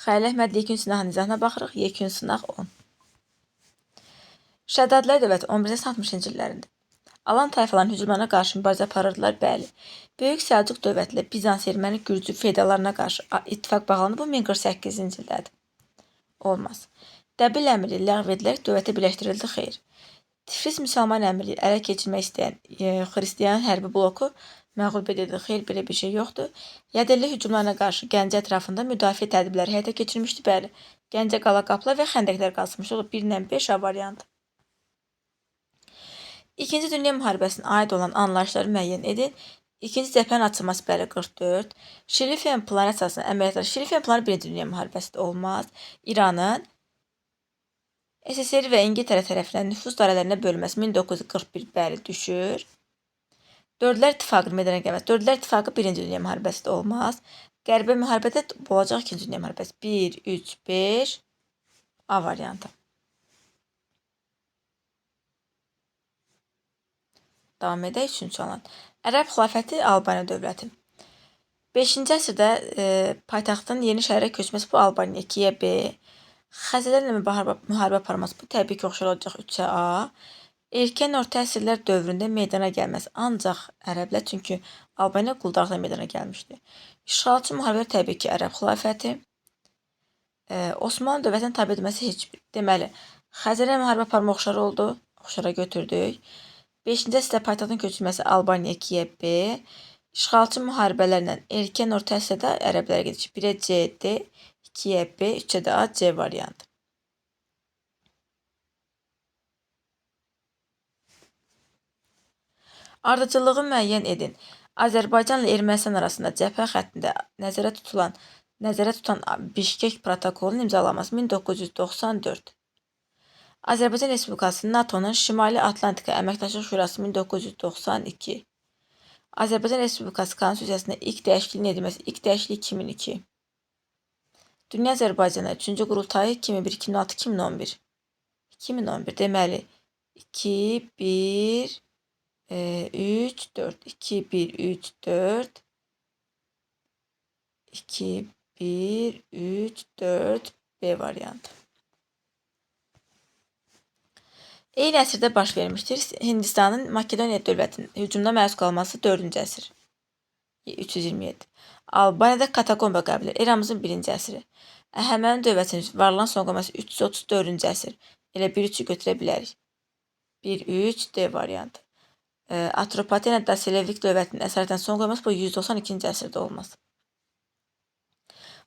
Xəlil Əhmədli yekun sınaq nizamına baxırıq. Yekun sınaq 10. Şəddadilər dövləti 11-60-cı illərində Alan tayfaların hücumlarına qarşı mübarizə aparırdılar, bəli. Böyük Səlcuq dövləti ilə Bizans erməni gürcü feodallarına qarşı ittifaq bağlandı. Bu 1048-ci ildədir. Olmaz. Dəbil əmiri ləğv edilərək dövlətə birləşdirildi, xeyr. Tiflis müsəlman əmiri ələ keçirmək istəyən xristiyan hərbi bloku məğlub edildi, xeyr, belə bir şey yoxdur. Yadelli hücumlarına qarşı Gəncə ətrafında müdafiə tədbirləri həyata keçirmişdi, bəli. Gəncə qala qapılar və xəndəklər qazmışdı, 1-5 A variantı. İkinci Dünya müharibəsinə aid olan anlayışları müəyyən edin. İkinci cəbhənin açılması, bəli, 44. Şilifen planı əsasında əməliyyatlar. Şilifen planı 1-ci Dünya müharibəsində olmaz. İranın SSR və İngiltərə tərəfindən nüfuz dairələrinə bölünməsi 1941, bəli, düşür. Dördlər İttifaqı meydana gəlməsi. Dördlər İttifaqı 1-ci Dünya müharibəsində olmaz. Qəribə müharibədə olacaq 2-ci Dünya müharibəsi. 1, 3, 5 A variantı. Davam edək 3-cü alan. Ərəb xilafəti Albaniya dövləti. 5-ci əsrdə paytaxtın yeni şəhərə köçməsi, bu Albaniya 2-yə B. Xəzərlərlə müharibə aparması, bu təbii ki, oxşar olacaq 3-ə A. Erkən orta əsrlər dövründə meydana gəlməsi ancaq ərəblər, çünki Albaniya quldarlıqla meydana gəlmişdi. İşğalçı müharibə təbii ki, Ərəb xilafəti. Osmanlı dövlətinin tabe edilməsi heç bir. Deməli, Xəzərlə müharibə aparma oxşar oldu, oxşara götürdük. 5-ci əsrdə paytaxtın köçürülməsi Albaniya 2-yə B. İşğalçı müharibələrlə erkən orta əsrdə ərəblərə gedişi 1-ə C, D, 2-yə B, 3-ə də A, C variantı. Ardıcıllığı müəyyən edin. Azərbaycan ilə Ermənistan arasında cəbhə xəttində nəzərə tutan Bişkek protokolunun imzalanması 1994. Azərbaycan Respublikası NATO-nun Şimali Atlantika Əməkdaşlıq Şurası 1992. Azərbaycan Respublikası Konstitusiyasında ilk dəyişikliyin edilməsi, ilk dəyişiklik 2002. Dünya Azərbaycanı 3-cü qurultayı 2001, 2006, 2011. 2011, deməli 2, 1, 3, 4. 2, 1, 3, 4. 2, 1, 3, 4, B variantı. Eyni əsrdə baş vermişdir. Hindistanın Makedoniya dövlətinin hücumuna məruz qalması 4-cü əsr. 327. Albaniyada katakomba qəbilələri eramızın 1-ci əsri. Əhəməni dövlətinin varlanan son qoyması 334-cü əsr. Elə 1-3-ü götürə bilərik. 1-3 D variantı. Atropatena Dasilevik dövlətinin əsarətdən son qoyması bu 192-ci əsrdə olmaz.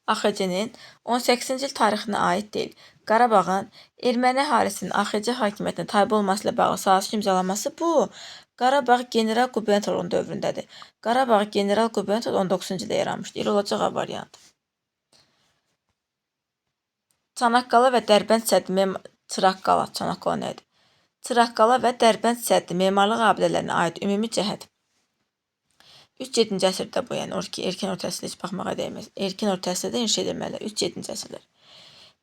AXC-nin 18-ci il tarixinə aid deyil. Qarabağın erməni əhalisinin AXC hakimiyyətinə tabe olması ilə bağlı sazişin imzalanması bu Qarabağ general qubernatorluğunun dövründədir. Qarabağ general qubernator 19-cu ildə yaranmışdır. El olacaq A variantı. Çanaqqala və Dərbənd səddi Çanaqqala nədir? Çıraqqala və Dərbənd səddi memarlıq abidələrinə aid ümumi cəhət. 3-7-ci əsrdə bu, yəni erkən orta əsrdə heç baxmağa dəyməz. Erkən orta əsrdə inşa edilmələr, 3-7-ci əsrlər.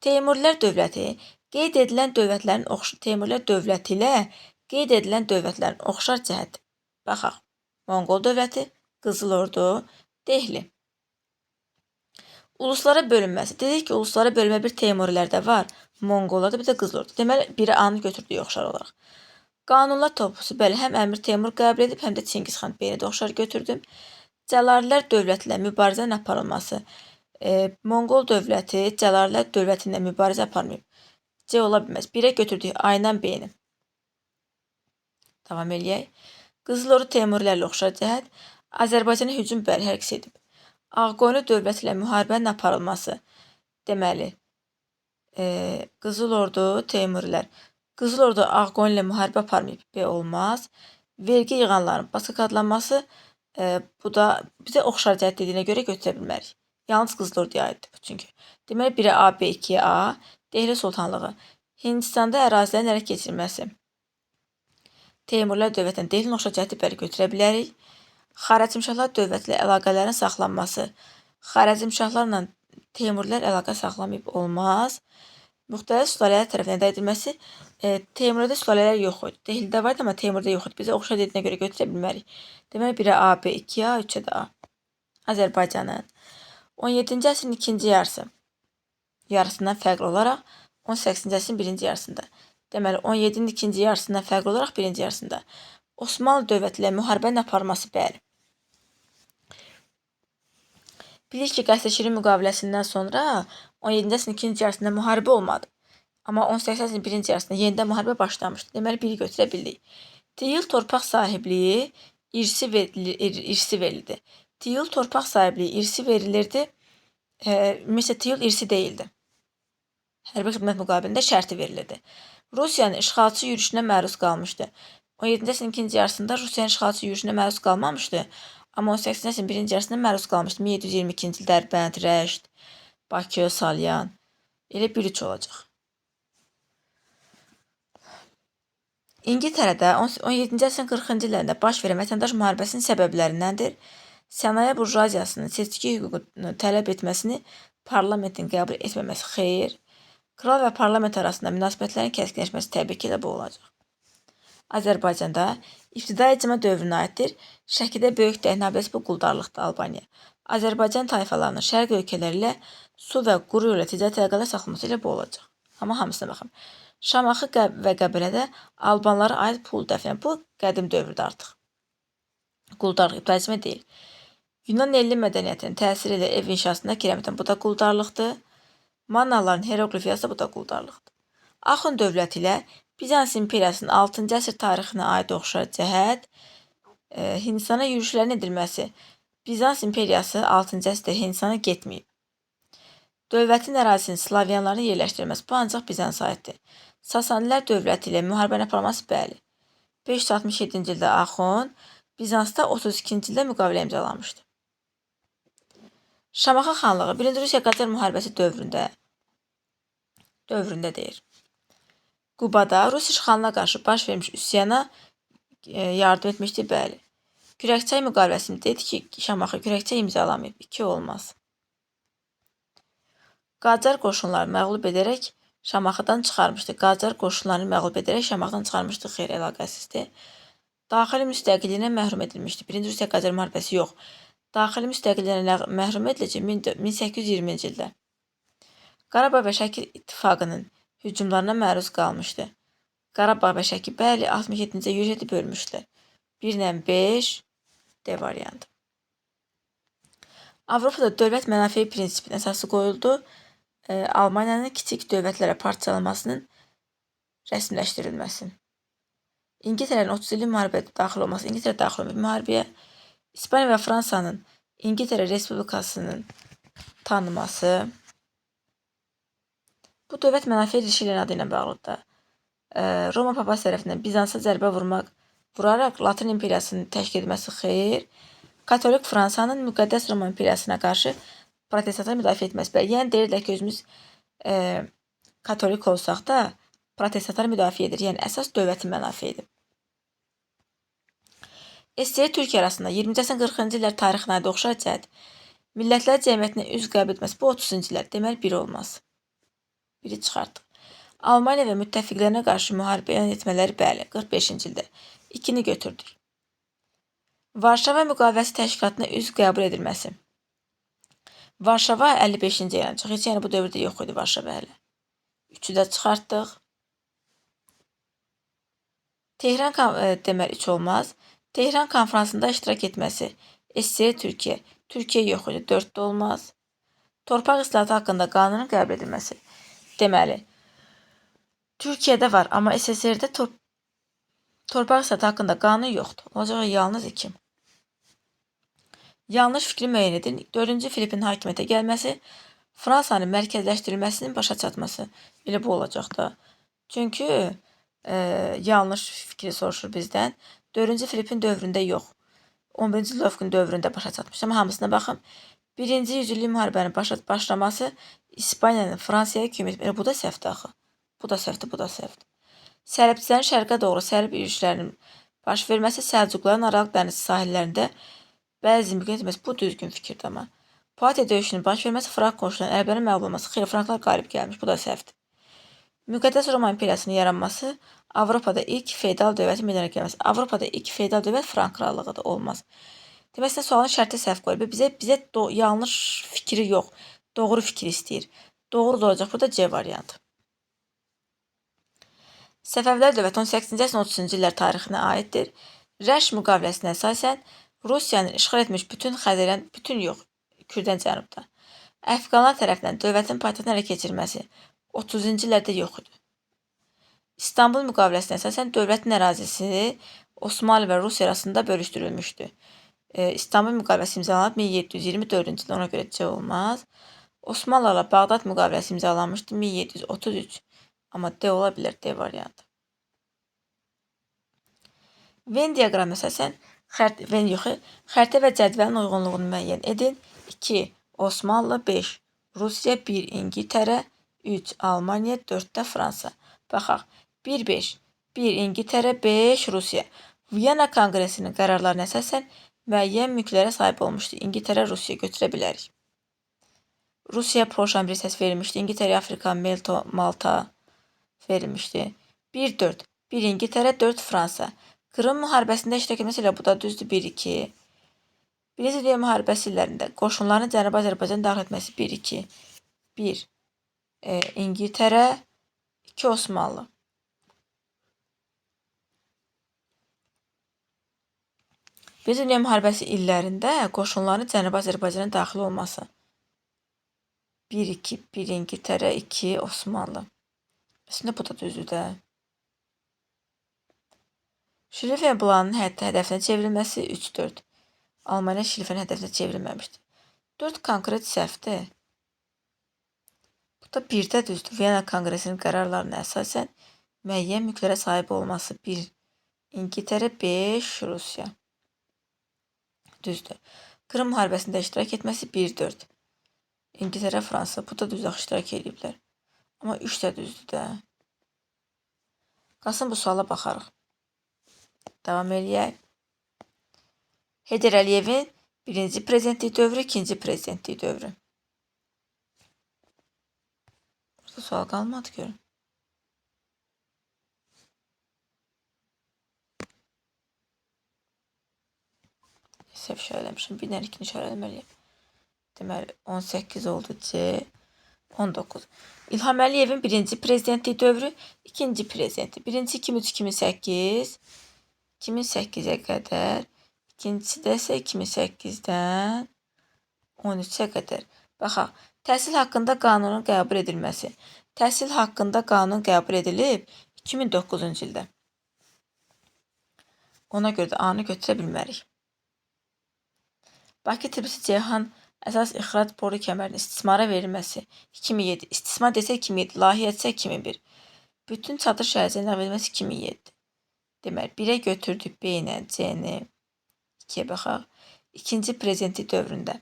Teymurilər dövləti qeyd edilən dövlətlərin Teymurilər dövləti ilə qeyd edilən dövlətlərin oxşar cəhəti. Baxaq. Monqol dövləti, Qızıl Ordu, Dehli. Uluslara bölünməsi. Dedik ki, uluslara bölünmə bir Teymurilərdə var, Monqollarda, bir də Qızıl Ordu. Deməli, biri A-nı götürdük oxşar olaraq. Qanunlar toplusu, bəli, həm Əmir Teymur qəbul edib, həm də Çingiz xan B-ni də oxşar götürdüm. Cəlalilər dövləti ilə mübarizənin aparılması. Monqol dövləti Cəlalilər dövləti ilə mübarizə aparmayıb. C ola bilməz. 1-ə götürdük A-ilə B-ni. Davam eləyək. Qızıl Ordu Teymurilərlə oxşar cəhət. Azərbaycana hücum, bəli, hər ikisi edib. Ağqoyunlu dövləti ilə müharibənin aparılması. Deməli, Qızıl Ordu Teymurilər. Qızıl Ordu Ağqoyun ilə müharibə aparmayıb, B olmaz. Vergi yığanların Baskı adlanması, bu da bizə oxşar cəhət dediyinə görə götürə bilmərik. Yalnız Qızıl Orduya aiddir bu çünki. Deməli, 1-ə A, B, 2-yə A, Dehli Sultanlığı. Hindistanda ərazilərin ələ keçirilməsi. Teymurilər dövlətindən Dehlinin oxşar cəhəti bəli götürə bilərik. Xarəzmşahlar dövləti ilə əlaqələrin saxlanması. Xarəzmşahlarla Teymurilər əlaqə saxlamayıb, olmaz. Müxtəlif sülalələr tərəfindən ədə edilməsi. Teymurda sülalələr yox idi. Dehlidə var idi, amma Teymurda yox idi. Bizə oxşar dediyinə görə götürə bilmərik. Deməli, 1-ə A, B, 2-yə A, 3-ə də A. Azərbaycanın 17-ci əsrin ikinci yarısı. yarısından fərqli olaraq 18-ci əsrin birinci yarısında. Deməli, 17-nin ikinci yarısından fərqli olaraq birinci yarısında. Osmanlı dövləti ilə müharibənin aparması, bəli. Bilir ki, Qəsr-i müqaviləsindən sonra 17-ci əsrin ikinci yarısında müharibə olmadı. Amma 18-ci əsrin birinci yarısında yenidən müharibə başlamışdı. Deməli, biri götürə bildik. Tiyul torpaq sahibliyi irsi verildi. Tiyul torpaq sahibliyi irsi verilirdi. Ümumiyyətlə, tiyul irsi deyildi. Hərbi xidmət müqabilində şərti verilirdi. Rusiyanın işğalçı yürüşünə məruz qalmışdı. 17-ci əsrin ikinci yarısında Rusiyanın işğalçı yürüşünə məruz qalmamışdı. Amma 18-ci əsrin birinci yarısında məruz qalmışdı. 1722-ci il Dərbənd, Rəşd, Bakı, Salyan. Elə 1-3 olacaq. İngiltərədə 17-ci əsrin 40-cı illərində baş verən vətəndaş müharibəsinin səbəblərindəndir. Sənaye burjuaziyasının seçki hüququnu tələb etməsini parlamentin qəbul etməməsi xeyr. Kral və parlament arasında münasibətlərin kəskinləşməsi təbii ki, bu olacaq. Azərbaycanda ibtidai icma dövrünə aiddir. Şəkidə böyük dəhnəbəsi bu quldarlıqdır Albaniya. Azərbaycan tayfalarının şərq ölkələri ilə su və quru ilə ticarət əlaqələr saxlaması ilə bu olacaq. Amma hamısına baxın. Şamaxı və Qəbələdə Albanlara aid pul dəfnə. Bu qədim dövrdə artıq. Quldarlıq ibtidai icma deyil. Yunan elli mədəniyyətinin təsiri ilə ev inşasında kirəmitən, bu da quldarlıqdır. Mannaların heroqlifiyası, bu da quldarlıqdır. Axund dövləti ilə Bizans imperiyasının 6-cı əsr tarixinə aid oxşar cəhət Hindistana yürüşlərin edilməsi. Bizans imperiyası 6-cı əsrdə Hindistana getməyib. Dövlətin ərazisinin Slavyanların yerləşdirilməsi, bu ancaq Bizansa aiddir. Sasanilər dövləti ilə müharibəni aparması, bəli. 567-ci ildə Axund Bizansda 32-ci ildə müqavilə imzalamışdı. Şamaxı xanlığı 1-ci Rusiya-Qacar müharibəsi dövründə deyir. Qubada Rus işğalına qarşı baş vermiş üsyana yardım etmişdi, bəli. Kürəkçay müqaviləsində dedi ki, Şamaxı kürəkçay imzalamayıb, 2 olmaz. Qacar qoşunları məğlub edərək Şamaxıdan çıxarmışdı. Qacar qoşunlarını məğlub edərək Şamaxıdan çıxarmışdı, xeyr, əlaqəsizdir. Daxili müstəqilliyinə məhrum edilmişdi. 1-ci Rusiya-Qacar müharibəsi yox. Daxili müstəqilliyinə məhrum ediləcək 1820-ci ildə. Qarabağ və Şəki ittifaqının hücumlarına məruz qalmışdı. Qarabağ və Şəki, bəli, 67-ci yürüyüşdə bölmüşdülər. 1-lə 5 D variantı. Avropada dövlət mənafeyi prinsipinin əsası qoyuldu. Almaniyanın kiçik dövlətlərə parçalanmasının rəsmiləşdirilməsi. İngiltərənin 30 illik müharibəyə daxil olması, İngiltərə daxil olmayıb müharibəyə. İspaniya və Fransanın İngiltərə Respublikasının tanınması. Bu dövlət mənafeyi ilişkilərin adı ilə bağlıdır. Roma papası tərəfindən Bizansa zərbə vuraraq Latın imperiyasını təşkil etməsi xeyr. Katolik Fransanın müqəddəs Roma imperiyasına qarşı protestantları müdafiə etməsi. Yəni deyirlər ki, özümüz katolik olsaq da protestantları müdafiə edir. Yəni əsas dövlətin mənafeyidir. SSR Türkiyə arasında 20-ci əsrin 40-cı illər tarixinə aid oxşar cəhət millətlər cəmiyyətinə üzv qəbul etməsi, bu 30-cu illər, deməli 1 olmaz. 1-i çıxartdıq. Almaniya və müttəfiqlərinə qarşı müharibə elan etmələri, bəli, 45-ci ildə. 2-ni götürdük. Varşava müqaviləsi təşkilatına üzv qəbul edilməsi. Varşava 55-ci yaranacaq. Heç yəni bu dövrdə yox idi Varşava hələ. 3-ü də çıxartdıq. Tehran deməli 3 olmaz. Tehran konfransında iştirak etməsi. SSR Türkiyə. Türkiyə yox idi. 4 də olmaz. Torpaq islahatı haqqında qanunun qəbul edilməsi. Deməli, Türkiyədə var, amma SSR-də torpaq islahatı haqqında qanun yoxdur. Olacaq yalnız 2. Yanlış fikri müəyyən edin. 4-cü Filipin hakimiyyətə gəlməsi, Fransanın mərkəzləşdirilməsinin başa çatması. Elə bu olacaq da. Çünki yanlış fikri soruşur bizdən. 4-cü Filipin dövründə yox. 11-ci Ludovicin dövründə başa çatmış. Amma hamısına baxın. 1-ci yüzillik müharibənin başlaması İspaniyanın Fransaya kömək etməsi. Bu da səhvdir axı. Bu da səhvdir, bu da səhvdir. Səlibçilərin şərqə doğru səlib yürüşlərinin baş verməsi, Səlcuqların Aralıq dənizi sahillərində bəzi müqayisə etməsi, bu düzgün fikirdir amma. Poitiers döyüşünün baş verməsi, Frank qoşunlarının ərbənin məğlub olması, xeyr, Franklar qalib gəlmiş, bu da səhvdir. Müqəddəs Roma imperiyasının yaranması, Avropada ilk feodal dövlətin meydana gəlməsi. Avropada ilk feodal dövlət Frank krallığıdır, olmaz. Deməsinə sualın şərti səhv qoyulub. Bizə yanlış fikri yox, doğru fikri istəyir. Doğru da olacaq. Bu da C variantı. Səfəvilər dövləti 18-ci əsrin 30-cu illər tarixinə aiddir. Rəş müqaviləsinə əsasən Rusiyanın işğal etmiş bütün yox, Kürdən cənubda. Əfqanlar tərəfindən dövlətin paytaxtını ələ keçirməsi 30-cu illərdə yox idi. İstanbul müqaviləsinə əsasən dövlətin ərazisi Osmanlı və Rusiya arasında bölüşdürülmüşdü. İstanbul müqaviləsi imzalanıb 1724-cü ildə, ona görə C olmaz. Osmanlılarla Bağdad müqaviləsi imzalanmışdı 1733. Amma D ola bilər, D variantı. Venn diaqramına əsasən xəritə və cədvəlin uyğunluğunu müəyyən edin. 2. Osmanlı, 5. Rusiya, 1. İngiltərə, 3. Almaniya, 4 də Fransa. Baxaq. 1-5. 1 İngiltərə, 5 Rusiya. Viyana Konqresinin qərarlarına əsasən müəyyən mülklərə sahib olmuşdu. İngiltərə, Rusiya götürə bilərik. Rusiya Polşanın bir hissəsi verilmişdi. İngiltərə, Afrika, Malta verilmişdi. 1-4. 1 İngiltərə, 4 Fransa. Krım müharibəsində iştirak etməsi ilə bu da düzdür 1-2. Birinci Dünya müharibəsi illərində qoşunların Cənubi Azərbaycan daxil etməsi 1-2. 1 İngiltərə, 2 Osmanlı. Birinci Dünya müharibəsi illərində qoşunların Cənubi Azərbaycana daxil olması 1-2. 1 İngiltərə, 2 Osmanlı. Əslində bu da düzdür də. Şlifen planının hədəfinə çevrilməsi 3-4. Almaniya Şlifen hədəfinə çevrilməmişdir. 4 konkret səhvdir. Bu da 1-də düzdür. Viyana Konqresinin qərarlarına əsasən müəyyən mülklərə sahib olması 1. İngiltərə, 5 Rusiya. Düzdür. Krım müharibəsində iştirak etməsi 1-4. İngiltərə, Fransa. Bu da düzdür, iştirak ediblər. Amma 3 də düzdür də. Qalsın bu suala baxarıq. Davam eləyək. Heydər Əliyevin birinci prezidentlik dövrü, ikinci prezidentlik dövrü. Burada sual qalmadı görün. Səhv işarələmişim. Bir dənə ikini işarələməliyim. Deməli 18 oldu C. 19. İlham Əliyevin birinci prezidentlik dövrü, ikinci prezidentlik. Birinci 2003-2008. 2008-ə qədər. İkincisi də isə 2008-dən 13-ə qədər. Baxaq. Təhsil haqqında qanunun qəbul edilməsi. Təhsil haqqında qanun qəbul edilib 2009-cu ildə. Ona görə də A-nı götürə bilmərik. Bakı Tbilisi Ceyhan əsas ixrac boru kəmərinin istismara verilməsi 2007. İstismar desə 2007, layihə etsə 2001. Bütün çadır şəhərciyinin ləğv edilməsi 2007. Deməli, 1-ə götürdük B ilə C-ni. 2-yə baxaq. İkinci prezidentlik dövründə.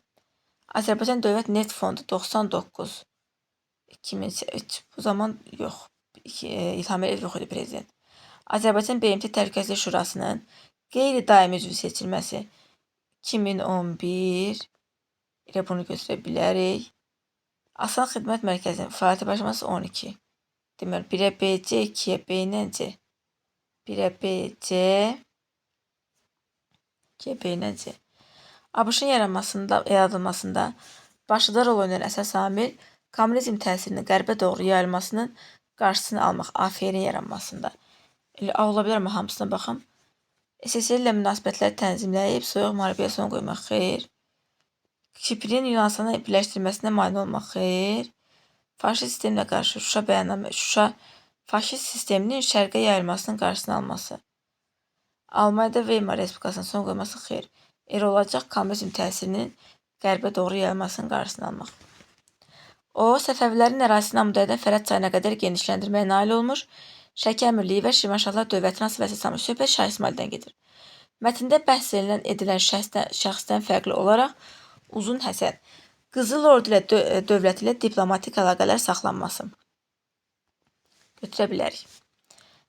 Azərbaycan Dövlət Neft Fondu 99. 2003. Bu zaman yox. İlham Əliyev yox idi prezident. Azərbaycan BMT Təhlükəsizlik Şurasının qeyri-daimi üzvü seçilməsi 2011. Elə bunu götürə bilərik. Asan Xidmət Mərkəzinin fəaliyyətə başlaması 12. Deməli, 1-ə B, C, 2-yə B ilə C. 1-ə B, C, 2-yə B ilə C. ABŞ-ın yaradılmasında başlıca rol oynayan əsas amil kommunizm təsirinin qərbə doğru yayılmasının qarşısını almaq, AFR-in yaranmasında. Elə ola bilər, amma hamısına baxım. SSR ilə münasibətləri tənzimləyib, soyuq müharibəyə son qoymaq, xeyr. Kiprin Yunanistanla birləşdirilməsinə mane olmaq, xeyr. Faşist sistemlə qarşı Şuşa faşist sisteminin şərqə yayılmasının qarşısını alması. Almaniyada Weimar Respublikasının son qoyması, xeyr. Elə olacaq kommunizm təsirinin qərbə doğru yayılmasının qarşısını almaq. O, Səfəvilərin ərazisini Amudaydan Fərəd çayına qədər genişləndirməyə nail olmuş, Şəki Əmirliyi və Şirvanşahlar dövlətini asıl vəsə salmış. Söhbət Şah İsmaildən gedir. Mətndə bəhs edilən şəxsdən fərqli olaraq Uzun Həsən Qızıl Ordu ilə dövləti ilə diplomatik əlaqələr saxlanması. Götürə bilərik.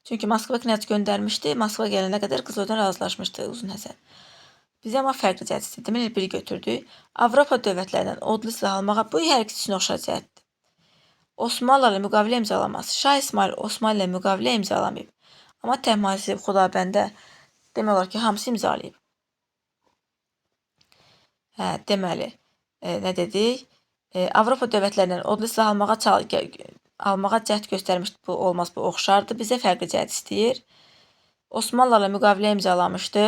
Çünki Moskva knyaz göndərmişdi. Moskva gələnə qədər Qızıl Ordudan razılaşmışdı Uzun Həsən. Bizə amma fərqli cəhət deməli biri götürdük. Avropa dövlətlərindən odlu silah almağa bu hər ikisi üçün oxşar cəhətdir. Osmanlılarla müqavilə imzalaması. Şah İsmail Osmanlı ilə müqavilə imzalamayıb. Amma Təhmasib, Xudabəndə demək olar ki, hamısı imzalayıb. Deməli, nə dedik? Avropa dövlətlərindən odlu silah almağa cəhd göstərmişdi. Bu olmaz, bu oxşardır. Bizə fərqli cəhd istəyir. Osmanlılarla müqavilə imzalamışdı.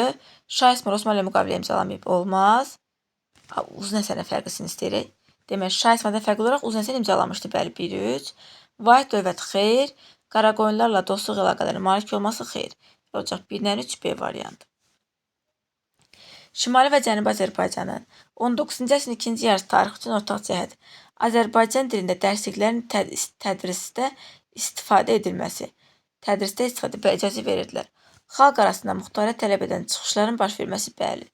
Şah İsmayıl Osmanlı ilə müqavilə imzalamayıb, olmaz. Uzun Həsənin fərqlisini istəyirik. Demək, Şah İsmayıldan fərqli olaraq Uzun Həsən imzalamışdı, bəli, 1-3. Vahid dövlət xeyr. Qaraqoyunlarla dostluq əlaqələrinin malik olması xeyr. Olacaq 1-3 B variantı. Şimali və Cənubi Azərbaycanın 19-cu əsrin ikinci yarısı tarix üçün ortaq cəhət. Azərbaycan dilində dərsliklərin tədrisdə istifadə edilməsi. Tədrisdə istifadə icazə verirdilər. Xalq arasında muxtariyyət tələb edən çıxışların baş verməsi, bəli,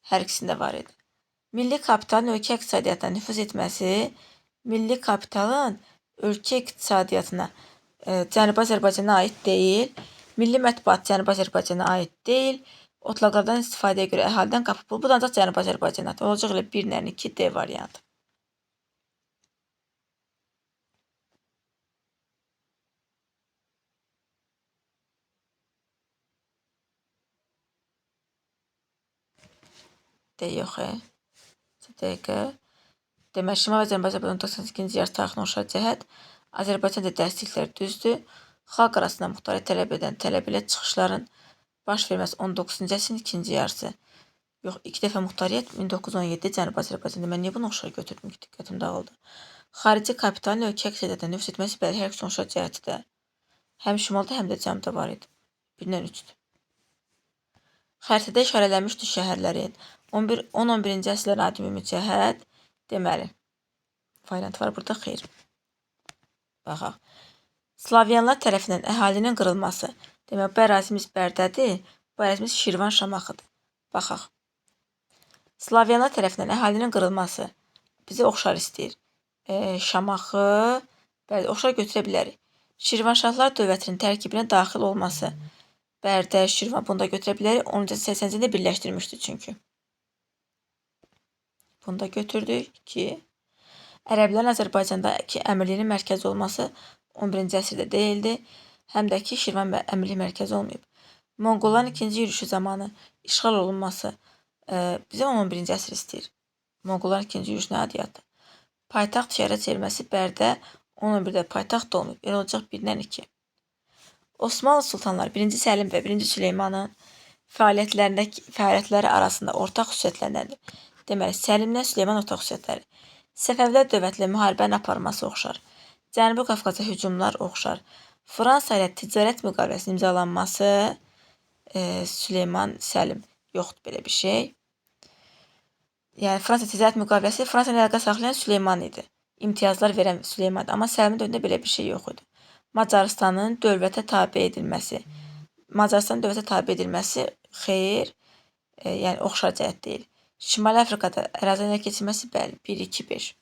hər ikisində var idi. Milli kapitalın ölkə iqtisadiyyatına nüfuz etməsi, milli kapitalın ölkə iqtisadiyyatına Cənubi Azərbaycana aid deyil. Milli mətbuat Cənubi Azərbaycana aid deyil. Otlaqlardan istifadəyə görə əhalidən qapı pulu. Bu da ancaq Cənubi Azərbaycana aid. Olacaq elə 1-2 D variantı. D yox, dəqiqə. Demək, Şimal və Cənubi Azərbaycan 1992-ci yarı tarixinə oxşar cəhət. Azərbaycanda dərsliklər düzdür. Xalq arasında muxtariyyət tələb edən tələb ilə çıxışların baş verməsi 19-cu əsrin ikinci yarısı. Yox, 2 dəfə muxtariyyət 1917 Cənubi Azərbaycanda. Mən niyə bunu oxşar götürdüm ki, diqqətim dağıldı. Xarici kapitalın ölkə iqtisadiyyatına nüfuz etməsi, bəli, hər ikisi oxşar cəhətdir. Həm şimalda, həm də cənubda var idi. 1-3-dür. Xəritədə işarələnmişdir şəhərlərin 10-11-ci əsrlərin aid ümumi cəhət. Deməli, variant var burada, xeyr. Baxaq. Slavyanlar tərəfindən əhalinin qırılması. Demək, bu ərazimiz Bərdədir, bu ərazimiz Şirvan Şamaxıdır. Baxaq. Slavyanlar tərəfindən əhalinin qırılması bizə oxşar istəyir. Şamaxı, bəli, oxşar götürə bilərik. Şirvanşahlar dövlətinin tərkibinə daxil olması. Bərdə, Şirvan, bunu da götürə bilərik. 10-80-ci ildə birləşdirmişdi çünki. Bunu da götürdük ki, ərəblərin Azərbaycandakı əmirliyinin mərkəzi olması 11-ci əsrdə deyildi. Həm də ki, Şirvan əmirlik mərkəzi olmayıb. Monqolların ikinci yürüşü zamanı işğal olunması bizə 11-ci əsr istəyir. Monqolların ikinci yürüşünə adiyyatdır. Paytaxt şəhərə çevrilməsi Bərdə 11-də paytaxt olmayıb. Elə olacaq 1-2. Osmanlı sultanları 1-ci Səlim və 1-ci Süleymanın fəaliyyətləri arasında ortaq xüsusiyyətləndirilir. Deməli, Səlimlə Süleyman ortaq xüsusiyyətləri. Səfəvilər dövlətilə müharibənin aparılması oxşar. Cənubi Qafqaza hücumlar oxşar. Fransa ilə ticarət müqaviləsinin imzalanması Süleyman, Səlim, yoxdur belə bir şey. Yəni, Fransa ticarət müqaviləsi Fransa ilə əlaqə saxlayan Süleyman idi. İmtiyazlar verən Süleyman idi. Amma Səlimin dövründə belə bir şey yox idi. Macarıstanın dövlətə tabe edilməsi. Macarıstanın dövlətə tabe edilməsi xeyr, yəni oxşar cəhət deyil. Şimali Afrikada ərazinin ələ keçirməsi, bəli, 1-2-5.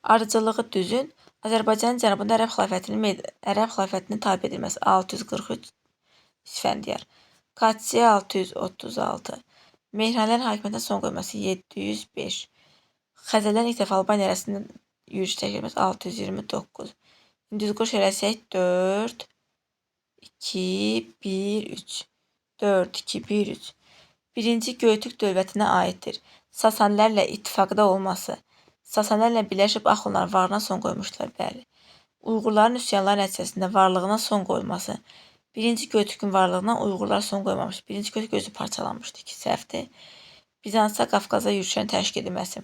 Arıcılığı düzün. Azərbaycanın cənubunda Ərəb xilafətinin tabe edilməsi 643 İsfəndiyar. Qadsiyə 636. Mehranlərin hakimiyyətinə son qoyması 705. Xəzərlərin ilk dəfə Albaniya arasında yürüş çəkilməsi 629. Hinduzquş eləsək 4, 2, 1, 3. 4, 2, 1, 3. Birinci Göytürk dövlətinə aiddir. Sasanilərlə ittifaqda olması. Sasanilərlə birləşib Axunların varlığına son qoymuşdular, bəli. Uyğurların üsyanları nəticəsində varlığına son qoyulması. Birinci Göytürkün varlığına Uyğurlar son qoymamış. Birinci Göytürk özü parçalanmışdı, ki, səhvdir. Bizansa Qafqaza yürüşlərin təşkil edilməsi.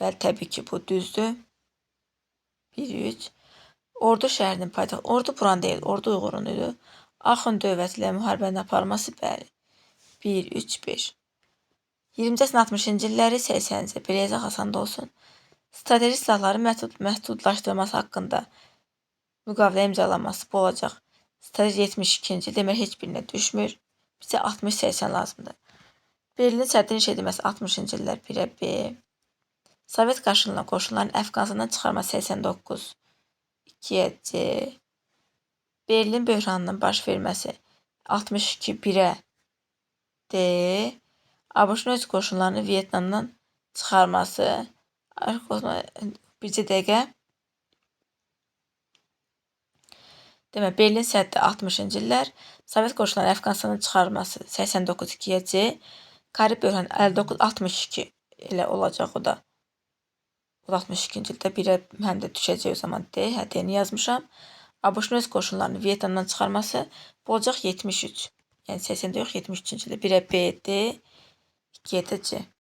Bəli, təbii ki, bu düzdür. 1-3. Ordu şəhərinin paytaxtı. Ordu buran deyil, Ordu Uyğurun idi. Axun dövləti ilə müharibənin aparılması, bəli. 1-3-5. 20-ci əsrin 60-cı illəri 80-ci, belə yazaq asanda olsun. Strateji silahların məhdudlaşdırılması haqqında müqavilə imzalanması bu olacaq. Strateji 72-ci, demək heç birinə düşmür. Bizə 60-80 lazımdır. Berlin sədrin inşa edilməsi 60-cı illər 1-ə B. Sovet qoşunların Əfqanistandan çıxarması 89, 2-yə C. Berlin böhranının baş verməsi 62, 1-ə D. ABŞ-ın öz qoşunlarını Vyetnamdan çıxarması. Bircə dəqiqə. Demək, Berlin səddi 60-cı illər, Sovet qoşunlarının Əfqanistandan çıxarması 89, 2-yə C. Karib böhranı 59, 62 elə olacaq o da. Bu da 62-ci ildə 1-ə həm də düşəcək o zaman D. Hə, D-ni yazmışam. ABŞ-ın öz qoşunlarını Vyetnamdan çıxarması bu olacaq 73. Yəni 80-də yox, 73-cü ildə 1-ə B, D, 2-yə də C.